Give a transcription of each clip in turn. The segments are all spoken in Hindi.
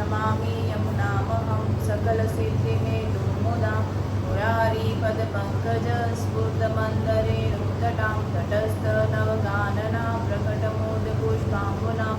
नमामि यमुनामहं सकलसिद्धिहेतुमुदां मुरारीपदपङ्कजस्फुटमन्दरेणुतटां तटस्थनवगाननां प्रकटमोदपुष्पाम्बुनां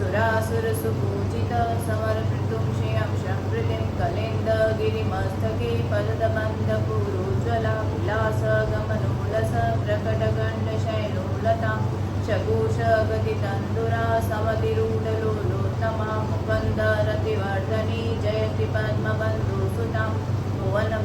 सुरासुरसुपूजित समर्पितुं श्रियं सम्प्रतिं कलिन्दगिरिमस्तके पदबन्धपुरोज्ज्वला विलासगमनोल्लस प्रकटगण्डशैलोलतां शघोषगतितन्दुरा समतिरूढलोलोत्तमा मुकन्दरतिवर्धनी जयति पद्मबन्धुसुतां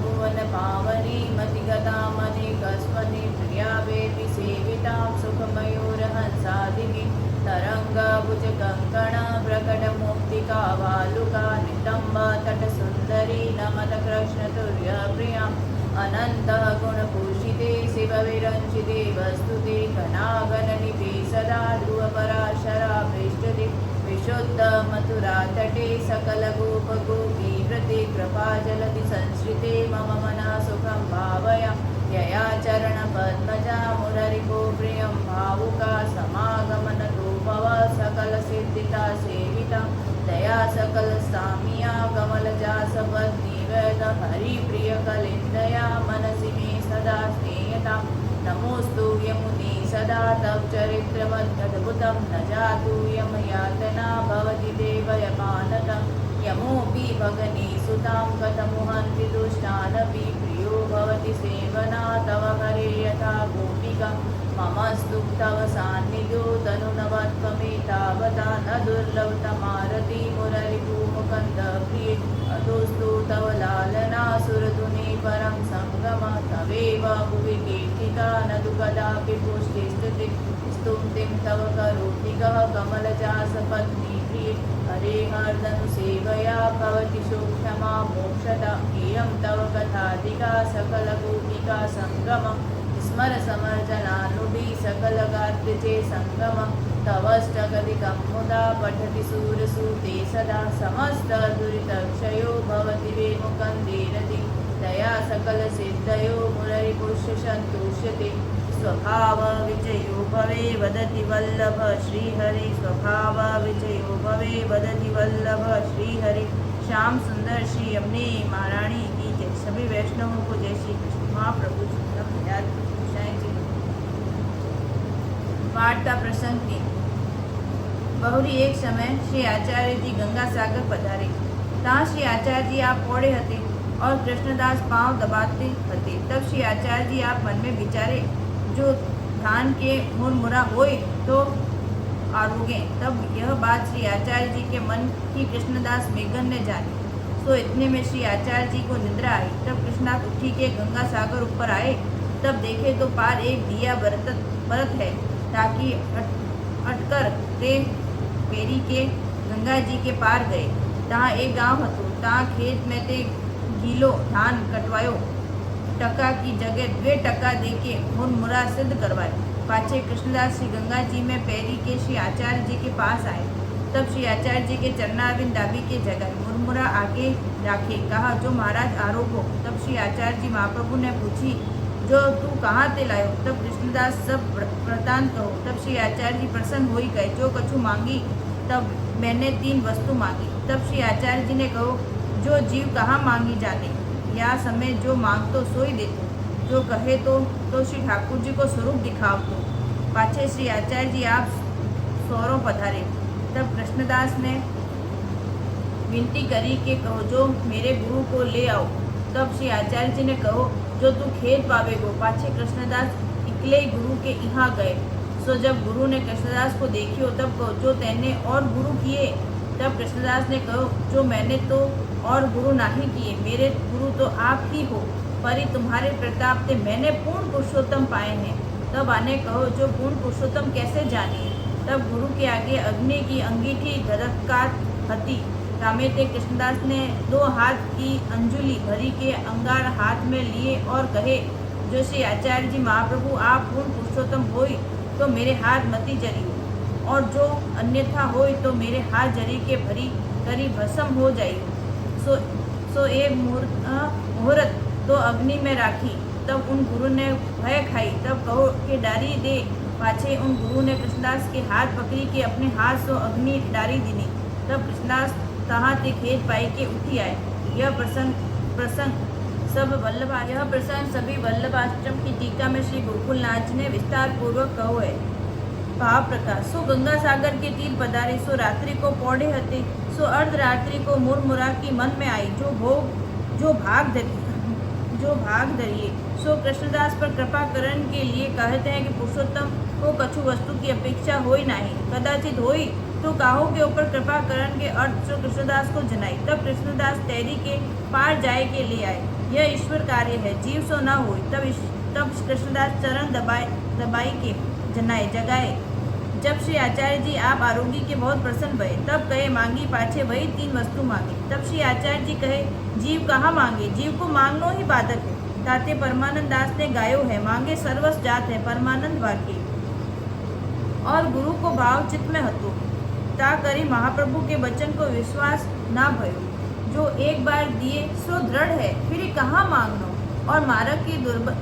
भुवनपावनी मतिगतामधिकस्मति प्रिया वेदि सेवितां सुखमयूरहंसादिनी तरङ्गभुजकङ्कण प्रकटमुक्तिकावालुका नितम्ब तटसुन्दरी नमत कृष्णतुर्यप्रियाम् अनन्तः गुणपूषिते शिवविरञ्चिते वस्तुते घनागणनिधे सदा ध्रुवपराशरा पृष्ठते विशुद्धमथुरातटे सकलगोपगोपीव्रते कृपाजलति संश्रिते मम मनः सुखं भावया यया चरणपद्मजा मुररिपो प्रियं भावुका समागमनतो भव सकलसिद्धिता सेविता दया सकलसामिया कमलजा सपत्नी वेद हरिप्रियकलिन्दया मनसि मे सदा स्नेयतां नमोऽस्तु यमुने सदा तव चरित्रमद्भुतं न जातु यमयातना भवति देवयमानतं यमोऽपि भगनी सुतां कथमुहन्ति दुष्टानपि प्रियो भवति सेवना तव हरे यथा गोपिका ममस्तु तव सान्निध्यो तनुनवत्वमेतावता न दुर्लभतमारति मुररिपुमुकन्दप्रिये अतोऽस्तु तव लालना सुरधुने परं सङ्गम तवेव भुवि कीर्तिका न तु कदापि पुष्टिस्थितिः स्तुतिं तव करोति कः कमलजासपत्नी प्रिये हरे हरदनुसेवया भवति सूक्ष्मा मोक्षता इयं तव कथाधिका सकलगोपिका सङ्गमम् स्मर समर्जनानुभि सकलगात्रिचे सङ्गमं तवष्टकधिकं मुदा पठति सूरसूते सदा समस्तदुरितक्षयो भवति वेमुकन्देरति दया सकलसिद्धयो मुररिपुष्यसन्तुष्यते स्वभावविजयो भवे वदति वल्लभ श्रीहरि स्वभावविजयो भवे वदति वल्लभ श्रीहरि श्याम सुंदर श्री यमुने महारानी की जय। सभी वैष्णवों को जय श्री कृष्ण। महाप्रभु जी वार्ता प्रसंग 3। बहुरी एक समय श्री आचार्य जी गंगा सागर पधारे। તાં श्री आचार्य जी आप पौड़े हते और कृष्णदास पांव दबाते हते। तब श्री आचार्य जी आप मन में विचारे, जो धान के मुरमुरा होए तो आरोगे। तब यह बात श्री आचार्य जी के मन की कृष्णदास मेघन ने जानी। तो इतने में श्री आचार्य जी को निद्रा आई। तब कृष्णदास उठी के गंगा सागर ऊपर आए। तब देखे तो पार एक दिया बरत है, ताकि अटकर ते पेरी के गंगा जी के पार गए। तहाँ एक गांव हतो। तहाँ खेत में ते गीलो धान कटवायो। टका की जगह 2 टका देके मुरमुरा सिद्ध करवाए। पाछे कृष्णदास श्री गंगा जी में पैरी के श्री आचार्य जी के पास आए। तब श्री आचार्य जी के चरणारविंद दाबी के जगह मुरमुरा आगे राखे। कहा, जो महाराज आरोगो। तब श्री आचार्य जी महाप्रभु ने पूछी, जो तू कहाँ ते लायो। तब कृष्णदास सब वृतांत कहो। तब श्री आचार्य जी प्रसन्न हो ही गए। जो कछु मांगी तब मैंने 3 वस्तु मांगी। तब श्री आचार्य जी ने कहो, जो जीव कहाँ मांगी जाने, या समय जो मांगतो सोई देतो, जो कहे तो श्री ठाकुर जी को स्वरूप दिखावतो। पाछे श्री आचार्य जी आप सौरों पधारे। तब कृष्णदास ने विनती करी कि कहो, जो मेरे गुरु को ले आओ। तब श्री आचार्य जी ने कहो, जो तू खेत पावेगो। पाछे कृष्णदास इकले गुरु के यहाँ गए। सो जब गुरु ने कृष्णदास को देखियो, तब कहो, जो तेने और गुरु किए। तब कृष्णदास ने कहो, जो मैंने तो और गुरु नहीं किए, मेरे गुरु तो आप ही हो, परि तुम्हारे प्रताप से मैंने पूर्ण पुरुषोत्तम पाए हैं। तब आने कहो, जो पूर्ण पुरुषोत्तम कैसे जानिए। तब गुरु के आगे अग्नि की अंगीठी धरत्कार हती। तामे ते कृष्णदास ने 2 हाथ की अंजुली भरी के अंगार हाथ में लिए और कहे, जो श्री आचार्य जी महाप्रभु आप पूर्ण पुरुषोत्तम होई तो मेरे हाथ मति जरियो, और जो अन्यथा होई तो मेरे हाथ जरी के भरी करी भस्म हो जाइयो। सो एक मुहूर्त तो अग्नि में राखी। तब उन गुरु ने भय खाई। तब कहो कि डारी दे। पाछे उन गुरु ने कृष्णदास के हाथ पकड़ी के अपने हाथ से अग्नि डारी दीनी। तब कृष्णदास तहाँ ते खेत पाई के उठी आए। यह प्रसंग सभी वल्लभाष्टम की टीका में श्री गोकुलनाथ जी ने विस्तार पूर्वक कहो है। भाव प्रकाश सो गंगा सागर के तीर पधारे, सो रात्रि को पौड़े हते, सो अर्धरात्रि को मुरमुरा की मन में आई, जो भाग धरिए। सो कृष्णदास पर कृपा करण के लिए कहते हैं कि पुरुषोत्तम को कछु वस्तु की अपेक्षा होई नहीं, कदाचित होई तो काहो के ऊपर कृपा करण के अर्थ जो कृष्णदास को जनाई। तब कृष्णदास तैरी के पार जाए के लिए आए। यह ईश्वर कार्य है, जीव सो न होई। तब कृष्णदास चरण दबाई के जगाए। जब श्री आचार्य जी आप आरोगी के बहुत प्रसन्न भये, तब कहे मांगी पाछे वही 3 वस्तु मांगी। तब श्री आचार्य जी कहे जीव कहाँ मांगे, जीव को मांगनो ही बाधक है। ताते परमानंद दास ने गायो है, मांगे सर्वस जात है परमानंद वाक्य। और गुरु को भाव चित्त में हतो, ता करी महाप्रभु के वचन को विश्वास ना भयो। जो एक बार दिए सो दृढ़ है, फिर कहाँ मांगनो। और मार्ग की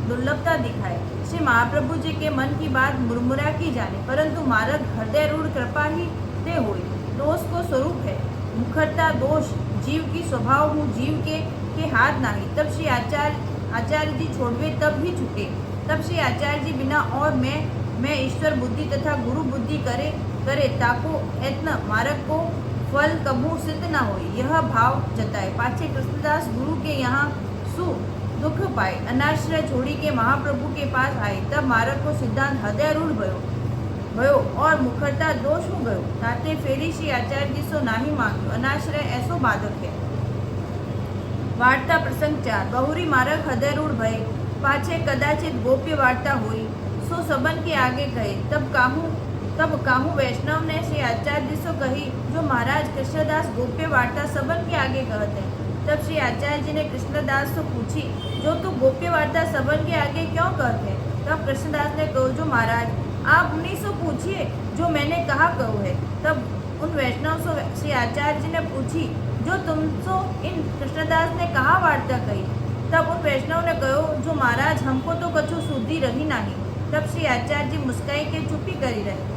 दुर्लभता दिखाए। श्री महाप्रभु जी के मन की बात मुरमुरा की जाने, परंतु मार्ग हृदय रूढ़ कृपा ही ते होई। दोष को स्वरूप है, मुखरता दोष जीव की स्वभाव हूँ, जीव के हाथ नहीं। तब श्री आचार्य जी छोड़वे तब ही छूटे। तब श्री आचार्य जी बिना और मैं ईश्वर बुद्धि तथा गुरु बुद्धि करे ताको यत्न मार्ग को फल कभू सिद्ध न होई। यह भाव जताए। पाछे कृष्णदास गुरु के यहाँ दुख पाए, अनाश्रय छोड़ी के महाप्रभु के पास आए। तब मार्ग को सिद्धांत हृदय रूढ़ भयो और मुखरता दोष हो गयो। ताते फेरी श्री आचार्य जी सो नाही मांग्यो, अनाश्रय ऐसो बाधक है। वार्ता प्रसंग 4 बहुरी मार्ग हृदय रूढ़ भय, पाछे कदाचित गोप्य वार्ता हुई, सो सबन के आगे कहे। तब काहू वैष्णव ने श्री आचार्य जी सो कही, जो महाराज कृष्णदास गोप्य वार्ता सबन के आगे कहते हैं। तब श्री आचार्य जी ने कृष्णदास से पूछी, जो तू गोप्य वार्ता सबन के आगे क्यों कहते हैं। तब कृष्णदास ने कहो, जो महाराज आप उन्हीं से पूछिए जो मैंने कहा कहो है। तब उन वैष्णव से श्री आचार्य जी ने पूछी, जो तुमसो इन कृष्णदास ने कहा वार्ता कही। तब उन वैष्णव ने कहो, जो महाराज हमको तो कछु सुधी रही नहीं। तब श्री आचार्य जी मुस्काई के चुप्पी करी रहे।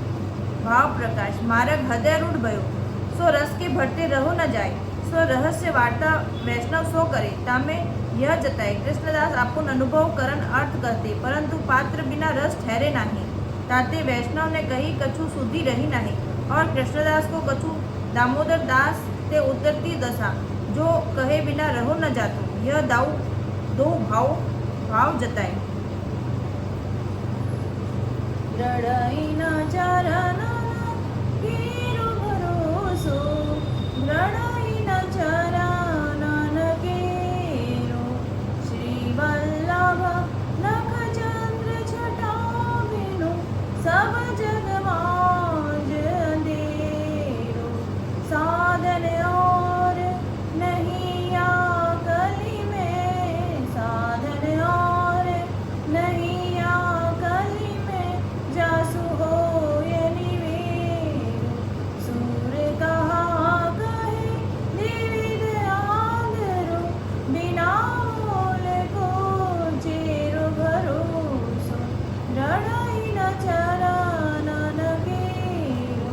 भाव प्रकाश मार्ग हृदय रूढ़ भयो, सो रस के भरते रहो न जाए। सो रहस्य वार्ता वैष्णव सो करे, तामे यह जताए कृष्णदास आपन अनुभव करन अर्थ करते, परंतु पात्र बिना रस ठहरे नहीं। ताते वैष्णव ने कही कछु सुधी रही नहीं, और कृष्णदास को कछु दामोदर दास ते उतरती दशा, जो कहे बिना रहो न जातो। यह दो भाव जताए। दृढ़ई न चरण कीरु भरोसो, दृढ़ई न चरण कीरु, श्री वल्लभ नख चंद्र छटा बिनु, सब जग मांझ अंधेरो। साधन और नहीं आकली में, साधन और नहीं आकली में, जासु होय निवेरो। सूर कहा कहे द्विविध आदरो, बिना मोल को चेरो भरोसो। दृढ़ई न चरणन केरो,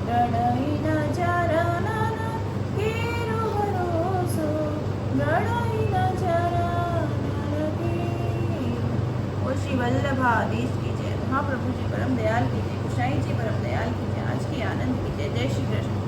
दृढ़ई न चरणन केरो भरोसो, दृढ़ई न चरणन केरो। और श्री वल्लभाधीश की जय। महाप्रभु जी परम दयाल की जय। गोसाई जी परम दयाल की जय। आज की आनंद की जय। जय श्री कृष्ण।